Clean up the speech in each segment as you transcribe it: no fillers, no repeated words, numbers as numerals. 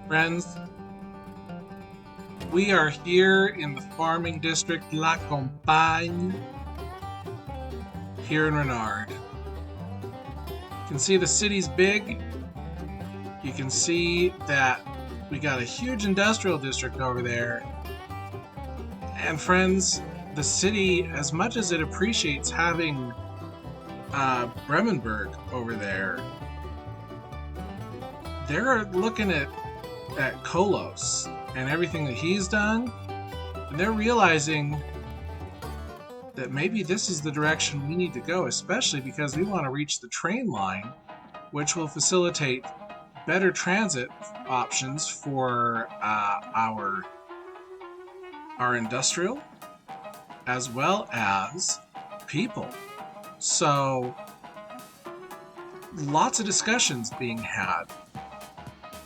Friends, we are here in the farming district La Campagne, here in Rinard. You can see the city's big. You can see that we got a huge industrial district over there. And friends, the city, as much as it appreciates having Bremenberg over there, they're looking at Kolos and everything that he's done, and they're realizing that maybe this is the direction we need to go, especially because we want to reach the train line, which will facilitate better transit options for our industrial as well as people. So lots of discussions being had.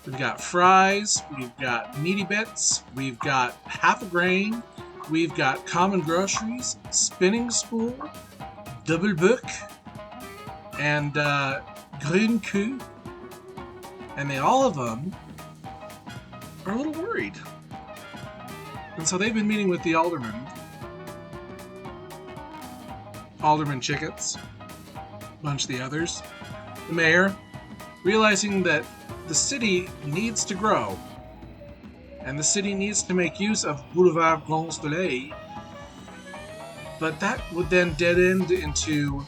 We've got fries, we've got meaty bits, we've got half a grain, we've got common groceries, spinning spool, double book, and green coup. And all of them are a little worried. And so they've been meeting with the alderman Chickets, a bunch of the others, the mayor, realizing that the city needs to grow, and the city needs to make use of Boulevard Demesne DuLac, but that would then dead end into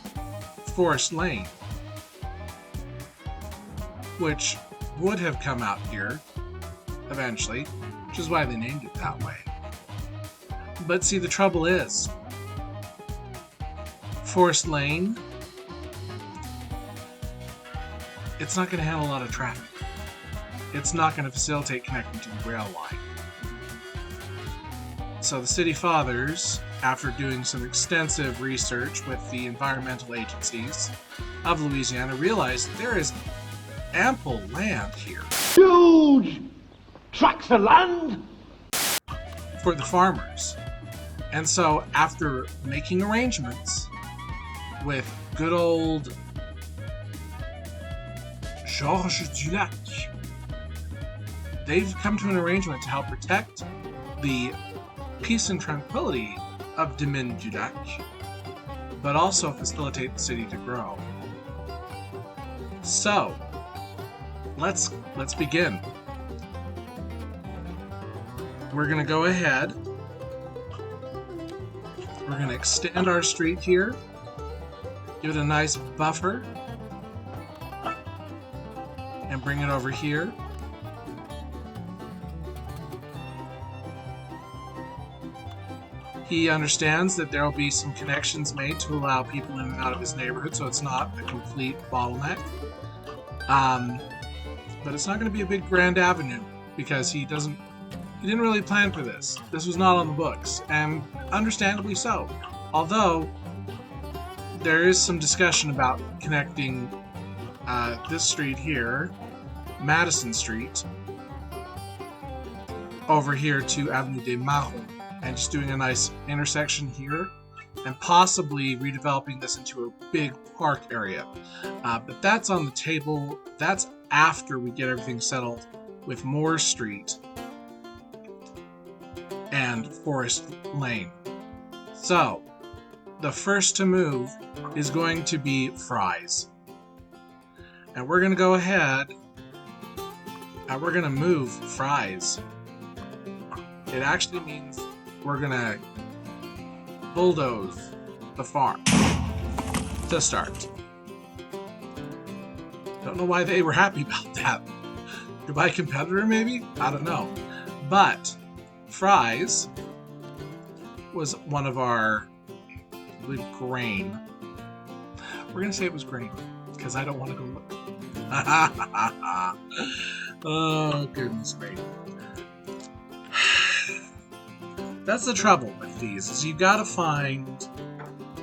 Forest Lane, which would have come out here eventually, which is why they named it that way. But see, the trouble is, Forest Lane, it's not going to handle a lot of traffic. It's not going to facilitate connecting to the rail line. So the city fathers, after doing some extensive research with the environmental agencies of Louisiana, realized that there is ample land here. Huge tracts of land for the farmers. And so after making arrangements with good old Georges DuLac, they've come to an arrangement to help protect the peace and tranquility of Demesne DuLac, but also facilitate the city to grow. So, let's begin. We're going to go ahead. We're going to extend our street here, give it a nice buffer, and bring it over here. He understands that there will be some connections made to allow people in and out of his neighborhood, so it's not a complete bottleneck. But it's not going to be a big grand avenue because he didn't really plan for this. This was not on the books, and understandably so. Although there is some discussion about connecting this street here, Madison Street, over here to Avenue des Marrons, and just doing a nice intersection here, and possibly redeveloping this into a big park area. But that's on the table. That's after we get everything settled with Moore Street and Forest Lane. So, the first to move is going to be fries. And we're going to go ahead and we're going to move fries. It actually means we're going to bulldoze the farm to start. Don't know why they were happy about that. Goodbye competitor, maybe? I don't know. But fries was one of our, I believe, grain. We're going to say it was grain because I don't want to go look. Oh, goodness me. That's the trouble with these, is you gotta find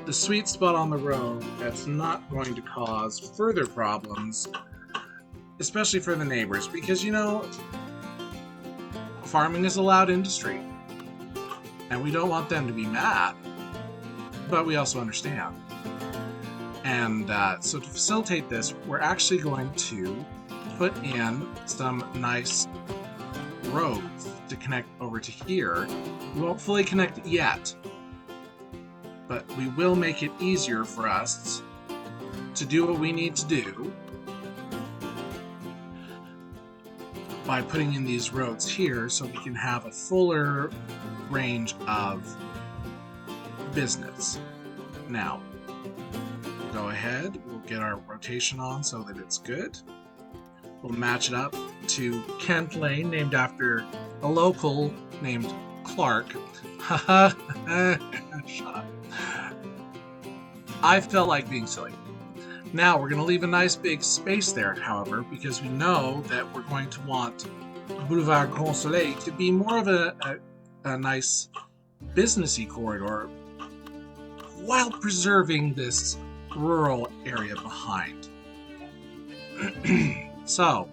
the sweet spot on the road that's not going to cause further problems, especially for the neighbors, because, you know, farming is a loud industry, and we don't want them to be mad, but we also understand. And so to facilitate this, we're actually going to put in some nice roads to connect over to here. We won't fully connect it yet, but we will make it easier for us to do what we need to do by putting in these roads here so we can have a fuller range of business. Now, go ahead, we'll get our rotation on so that it's good. We'll match it up to Kent Lane, named after a local named Clark. Haha, shut up. I felt like being silly. Now we're going to leave a nice big space there, however, because we know that we're going to want Boulevard Grand Soleil to be more of a nice businessy corridor while preserving this rural area behind. So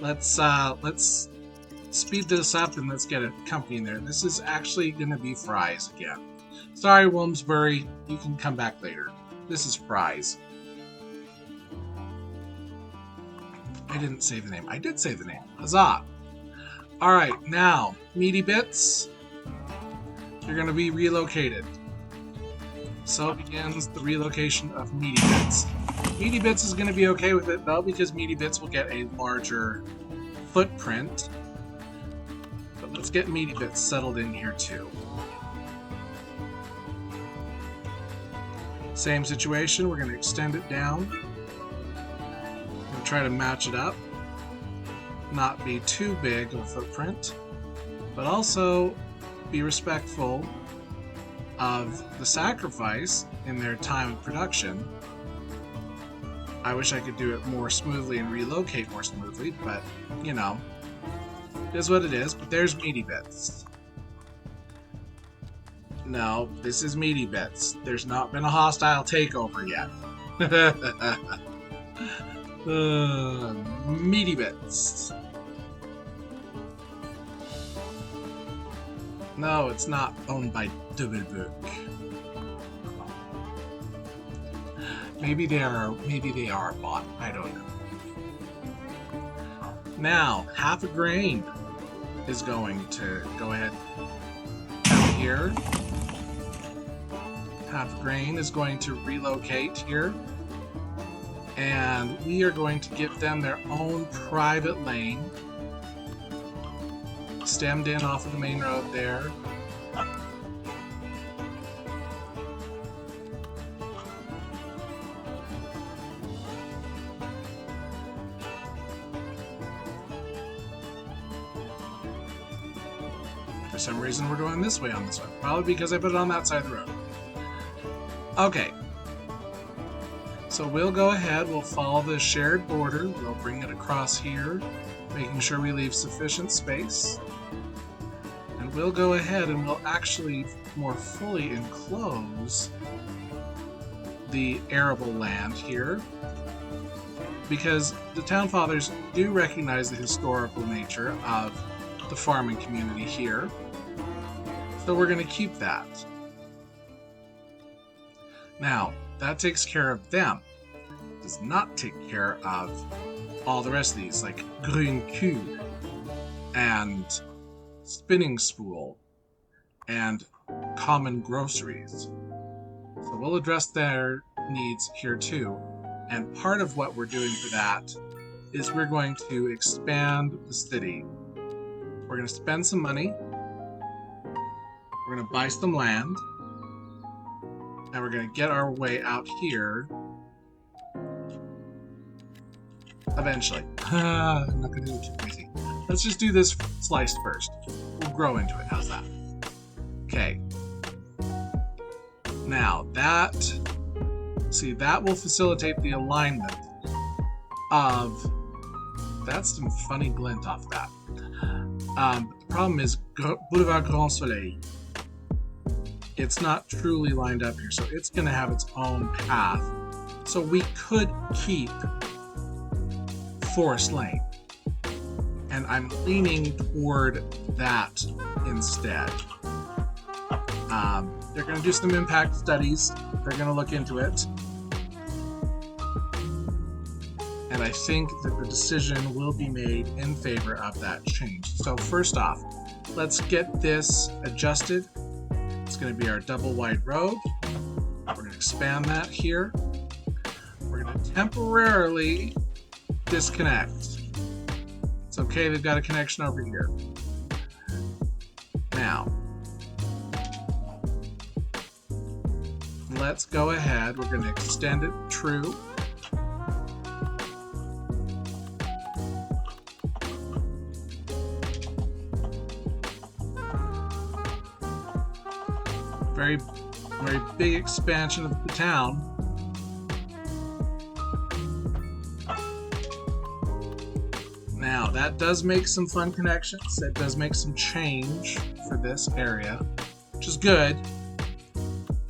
let's speed this up and let's get a company in there. This is actually going to be Fry's again. Sorry, Wilmsbury, you can come back later. This is Fry's. I didn't say the name. I did say the name. Huzzah! Alright, now, Meaty Bits, you're going to be relocated. So begins the relocation of Meaty Bits. Meaty Bits is going to be okay with it, though, because Meaty Bits will get a larger footprint. But let's get Meaty Bits settled in here, too. Same situation, we're going to extend it down. We'll try to match it up. Not be too big of a footprint, but also be respectful of the sacrifice in their time of production. I wish I could do it more smoothly and relocate more smoothly, but, you know, it is what it is. But there's Meaty Bits. No, this is Meaty Bits. There's not been a hostile takeover yet. Meaty Bits. No, it's not owned by DuLac. Maybe they are bought. I don't know. Now, half a grain is going to go ahead down here. Half grain is going to relocate here, and we are going to give them their own private lane, stemmed in off of the main road there. For some reason we're going this way on this one, probably because I put it on that side of the road. Okay, so we'll go ahead, we'll follow the shared border, we'll bring it across here, making sure we leave sufficient space. And we'll go ahead and we'll actually more fully enclose the arable land here, because the Town Fathers do recognize the historical nature of the farming community here. So we're going to keep that. Now, that takes care of them. It does not take care of all the rest of these, like Green Cube and Spinning Spool and Common Groceries. So we'll address their needs here too. And part of what we're doing for that is we're going to expand the city. We're going to spend some money. We're going to buy some land. And we're going to get our way out here eventually. I'm not going to do it too crazy. Let's just do this sliced first. We'll grow into it. How's that? Okay. Now, that will facilitate the alignment of... That's some funny glint off that. The problem is Boulevard Grand Soleil. It's not truly lined up here, so it's going to have its own path. So we could keep Forest Lane. And I'm leaning toward that instead. They're going to do some impact studies. They're going to look into it. And I think that the decision will be made in favor of that change. So first off, let's get this adjusted. It's going to be our double wide road. We're going to expand that here. We're going to temporarily disconnect. It's okay, they've got a connection over here. Now, let's go ahead. We're going to extend it true. Very big expansion of the town. Now, that does make some fun connections. That does make some change for this area, which is good.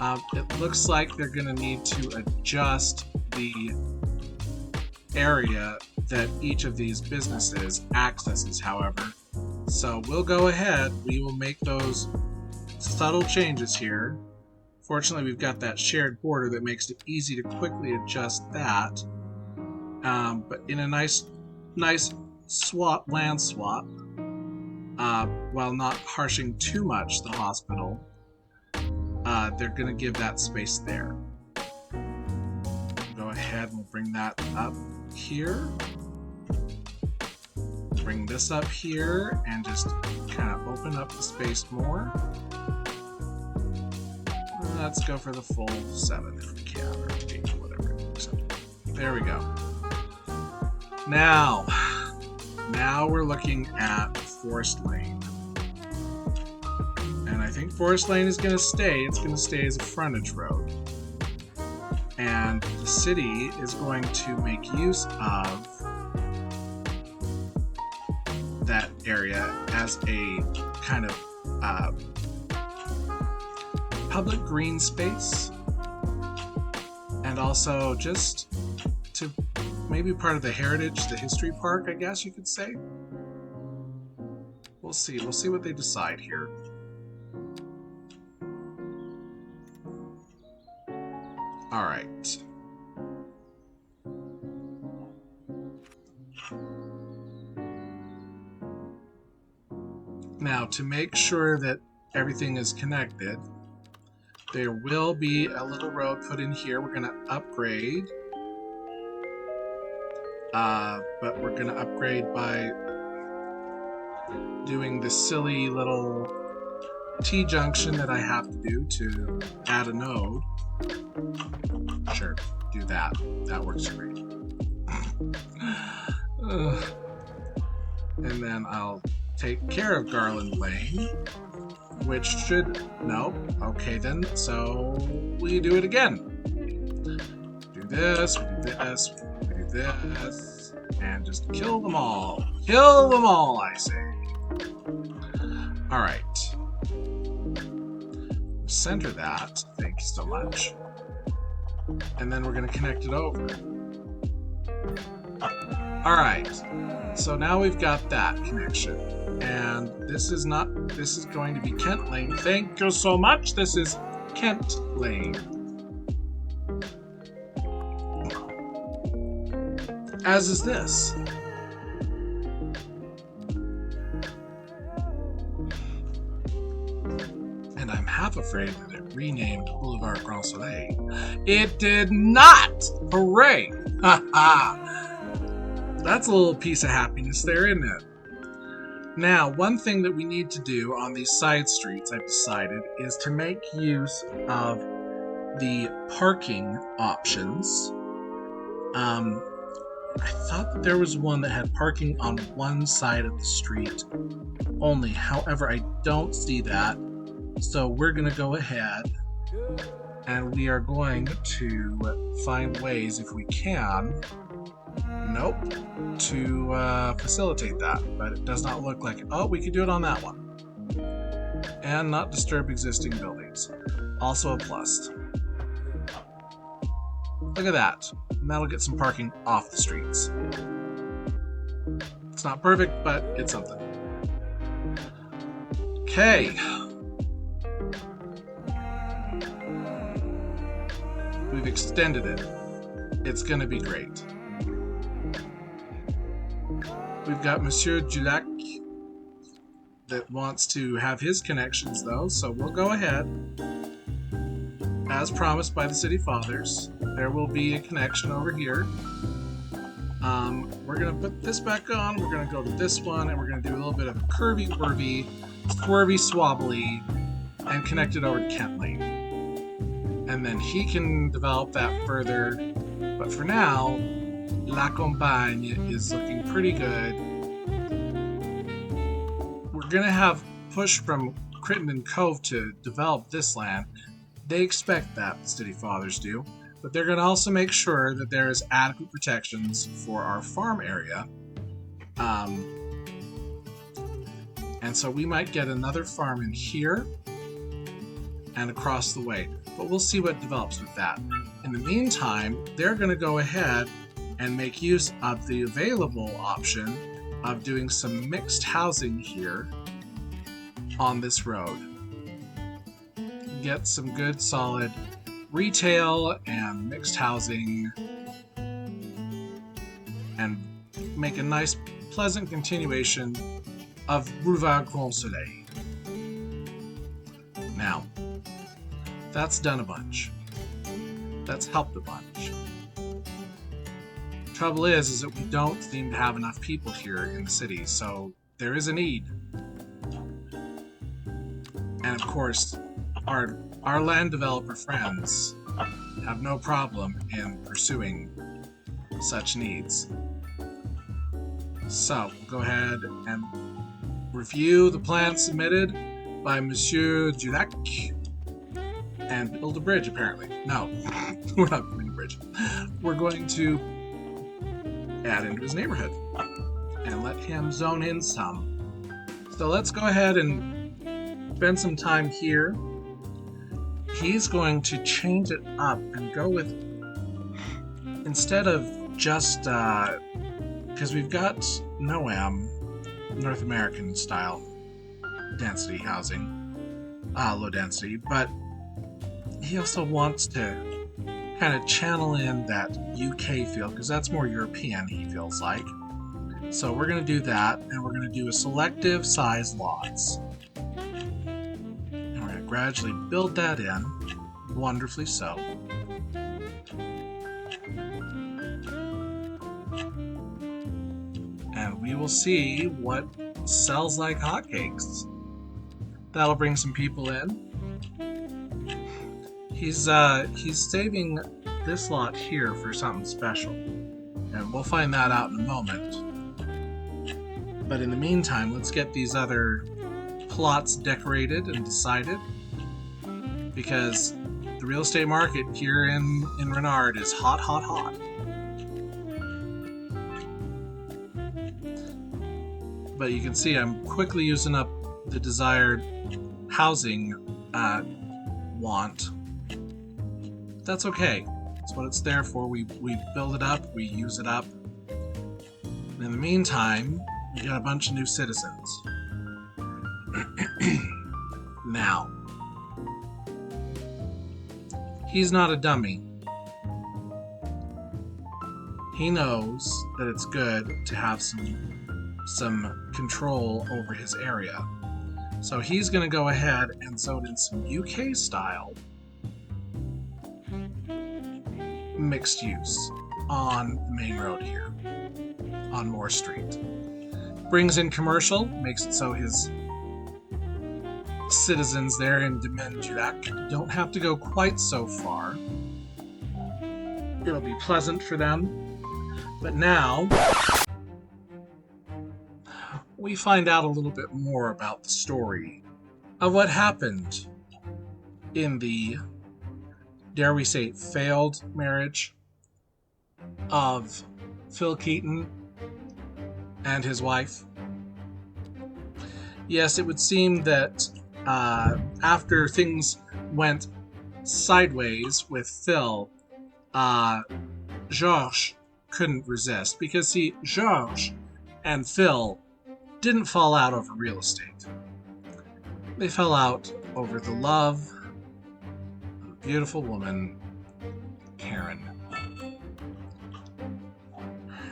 It looks like they're going to need to adjust the area that each of these businesses accesses, however. So we'll go ahead. We will make those subtle changes here. Fortunately, we've got that shared border that makes it easy to quickly adjust that. But in a nice land swap, while not harshing too much the hospital, they're going to give that space there. Go ahead and we'll bring that up here. Bring this up here and just kind of open up the space more. Let's go for the full 7 if we can, or 8, whatever. So, there we go. Now we're looking at Forest Lane. And I think Forest Lane is going to stay. It's going to stay as a frontage road. And the city is going to make use of that area as a kind of public green space, and also just to maybe part of the heritage, the history park, I guess you could say. We'll see what they decide here. All right. Now, to make sure that everything is connected, there will be a little road put in here. We're going to upgrade. But we're going to upgrade by doing the silly little T-junction that I have to do to add a node. Sure, do that. That works great. And then I'll take care of Garland Lane, which should... Nope. Okay, then. So we do it again. Do this, we do this, we do this, and just kill them all. Kill them all, I say. Alright. Center that. Thank you so much. And then we're going to connect it over. Alright. So now we've got that connection. And this is going to be Kent Lane. Thank you so much. This is Kent Lane. As is this. And I'm half afraid that it renamed Boulevard Grand Soleil. It did not! Hooray! Ha ha! That's a little piece of happiness there, isn't it? Now, one thing that we need to do on these side streets, I've decided, is to make use of the parking options. I thought that there was one that had parking on one side of the street only. However, I don't see that. So we're going to go ahead and we are going to find ways, if we can, to facilitate that. But it does not look like it. Oh, we could do it on that one. And not disturb existing buildings. Also a plus. Look at that. And that'll get some parking off the streets. It's not perfect, but it's something. Okay. We've extended it. It's going to be great. We've got Monsieur DuLac that wants to have his connections, though, so we'll go ahead. As promised by the City Fathers, there will be a connection over here. We're going to put this back on, we're going to go to this one, and we're going to do a little bit of curvy-wurvy, swervy-swabbly, and connect it over to Kentley. And then he can develop that further. But for now, La Compagne is looking pretty good. We're going to have push from Crittenden Cove to develop this land. They expect that, the City Fathers do. But they're going to also make sure that there is adequate protections for our farm area. And so we might get another farm in here and across the way. But we'll see what develops with that. In the meantime, they're going to go ahead and make use of the available option of doing some mixed housing here on this road. Get some good solid retail and mixed housing and make a nice pleasant continuation of Boulevard Grand Soleil. Now, that's done a bunch. That's helped a bunch. Trouble is that we don't seem to have enough people here in the city, so there is a need. And of course, our land developer friends have no problem in pursuing such needs. So, we'll go ahead and review the plan submitted by Monsieur DuLac and build a bridge, apparently. No, we're not building a bridge. We're going to add into his neighborhood and let him zone in some. So let's go ahead and spend some time here. He's going to change it up and go with, instead of just, because we've got NOAM, North American style density housing, low density, but he also wants to kind of channel in that UK feel, because that's more European, he feels like. So we're going to do that, and we're going to do a selective size lots. And we're going to gradually build that in, wonderfully so. And we will see what sells like hotcakes. That'll bring some people in. He's saving this lot here for something special, and we'll find that out in a moment. But in the meantime, let's get these other plots decorated and decided, because the real estate market here in Rinard is hot, hot, hot. But you can see I'm quickly using up the desired housing want. That's okay. That's what it's there for. We build it up, we use it up. And in the meantime, we got a bunch of new citizens. Now, he's not a dummy. He knows that it's good to have some control over his area. So he's going to go ahead and zone in some UK style mixed use on the main road here, on Moore Street. Brings in commercial, makes it so his citizens there in Demesne DuLac don't have to go quite so far. It'll be pleasant for them. But now, we find out a little bit more about the story of what happened in the, dare we say, failed marriage of Phil Keaton and his wife. Yes, it would seem that after things went sideways with Phil, Georges couldn't resist, because see, Georges and Phil didn't fall out over real estate. They fell out over the love of a beautiful woman, Karen.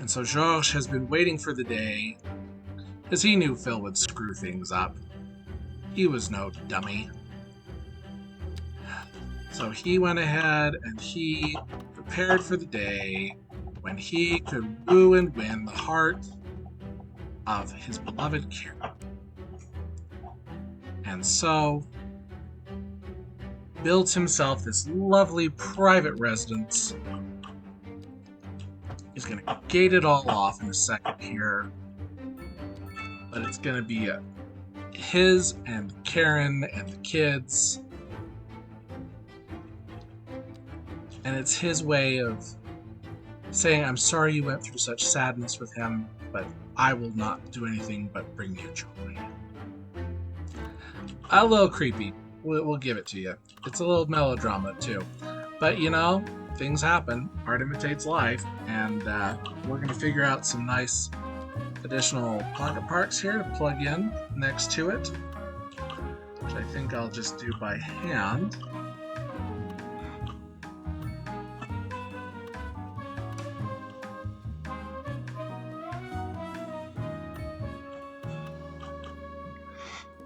And so Georges has been waiting for the day, as he knew Phil would screw things up. He was no dummy. So he went ahead and he prepared for the day when he could woo and win the heart of his beloved Karen. And so built himself this lovely private residence. He's going to gate it all off in a second here. But it's going to be his and Karen and the kids. And it's his way of saying, I'm sorry you went through such sadness with him, but I will not do anything but bring you joy. A little creepy. We'll give it to you. It's a little melodrama, too. But, you know, things happen. Art imitates life. And we're going to figure out some nice additional pocket parks here to plug in next to it, which I think I'll just do by hand.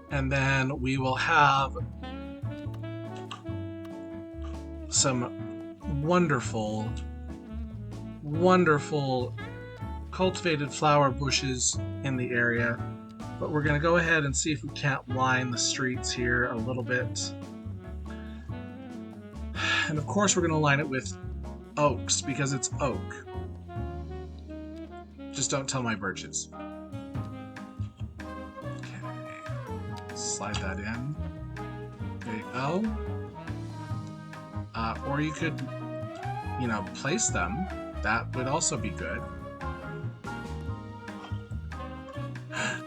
And then we will have some wonderful, wonderful cultivated flower bushes in the area. But we're going to go ahead and see if we can't line the streets here a little bit. And of course we're going to line it with oaks because it's oak. Just don't tell my birches. Slide that in. There you go. Or you could, you know, place them. That would also be good.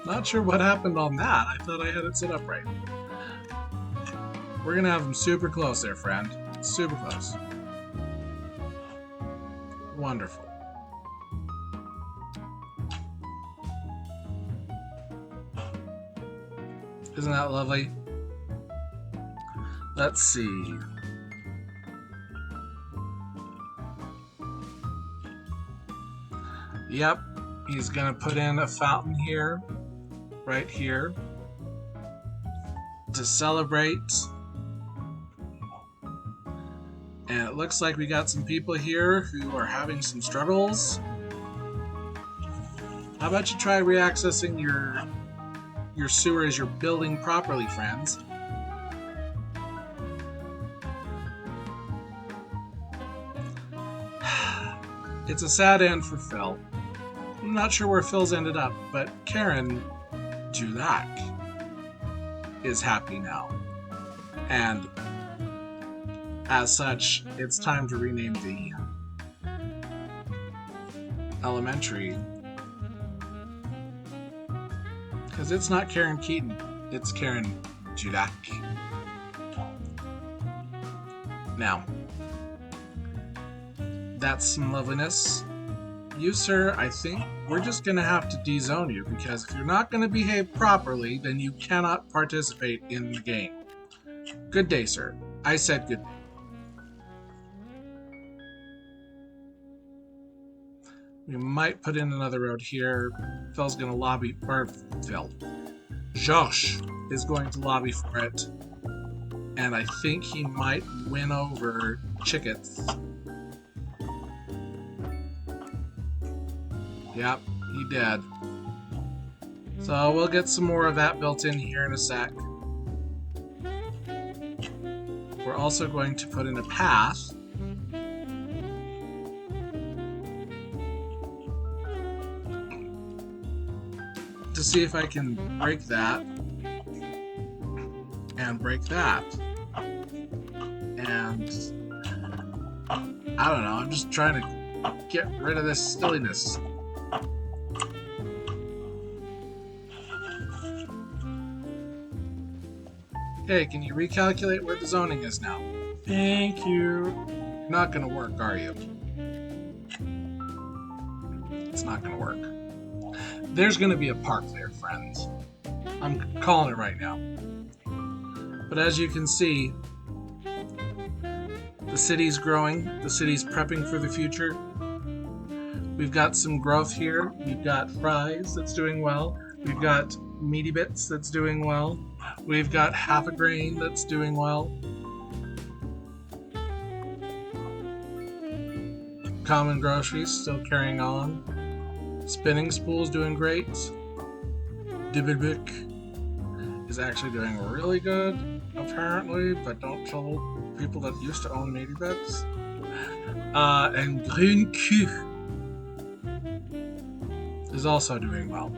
Not sure what happened on that. I thought I had it set up right. We're gonna have them super close there, friend. Super close. Wonderful. Isn't that lovely? Let's see. Yep, he's gonna put in a fountain here, right here, to celebrate. And it looks like we got some people here who are having some struggles. How about you try reaccessing your sewer as you're building properly, friends? It's a sad end for Phil. I'm not sure where Phil's ended up, but Karen DuLac is happy now. And as such, it's time to rename the elementary. Because it's not Karen Keaton, it's Karen DuLac. Now, that's some loveliness. You, sir, I think we're just going to have to de-zone you, because if you're not going to behave properly, then you cannot participate in the game. Good day, sir. I said good day. We might put in another road here. Phil's going to lobby, or Phil. Josh is going to lobby for it. And I think he might win over Chickets. Yep, he did. So we'll get some more of that built in here in a sec. We're also going to put in a path. To see if I can break that. And break that. And I don't know, I'm just trying to get rid of this silliness. Okay, can you recalculate where the zoning is now? Thank you. You're not gonna work, are you? It's not gonna work. There's gonna be a park there, friends. I'm calling it right now. But as you can see, the city's growing, the city's prepping for the future. We've got some growth here. We've got fries that's doing well. We've got meaty bits that's doing well. We've got half a grain that's doing well. Common groceries still carrying on. Spinning spool's doing great. Demesne is actually doing really good, apparently, but don't tell people that used to own meaty bits. And Green Q is also doing well.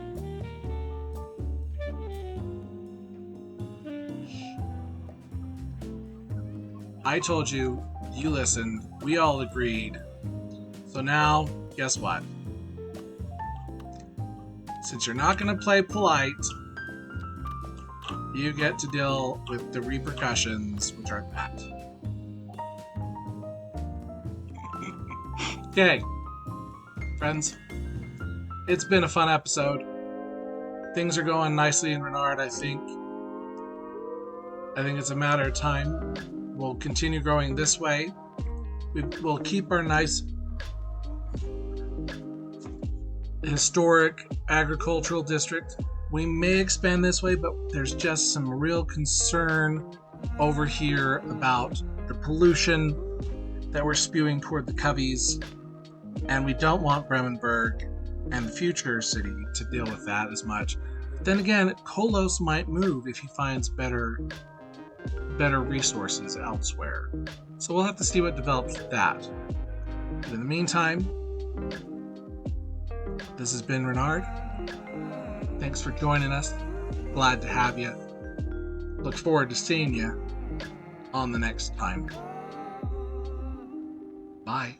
I told you, you listened, we all agreed. So now, guess what? Since you're not going to play polite, you get to deal with the repercussions, which are that. Okay, friends, it's been a fun episode. Things are going nicely in Rinard, I think. I think it's a matter of time. We'll continue growing this way. We'll keep our nice historic agricultural district. We may expand this way, but there's just some real concern over here about the pollution that we're spewing toward the Coveys, and we don't want Bremenberg and the future city to deal with that as much. But then again, Kolos might move if he finds better resources elsewhere. So we'll have to see what develops with that. But in the meantime, this has been Rinard. Thanks for joining us. Glad to have you. Look forward to seeing you on the next time. Bye.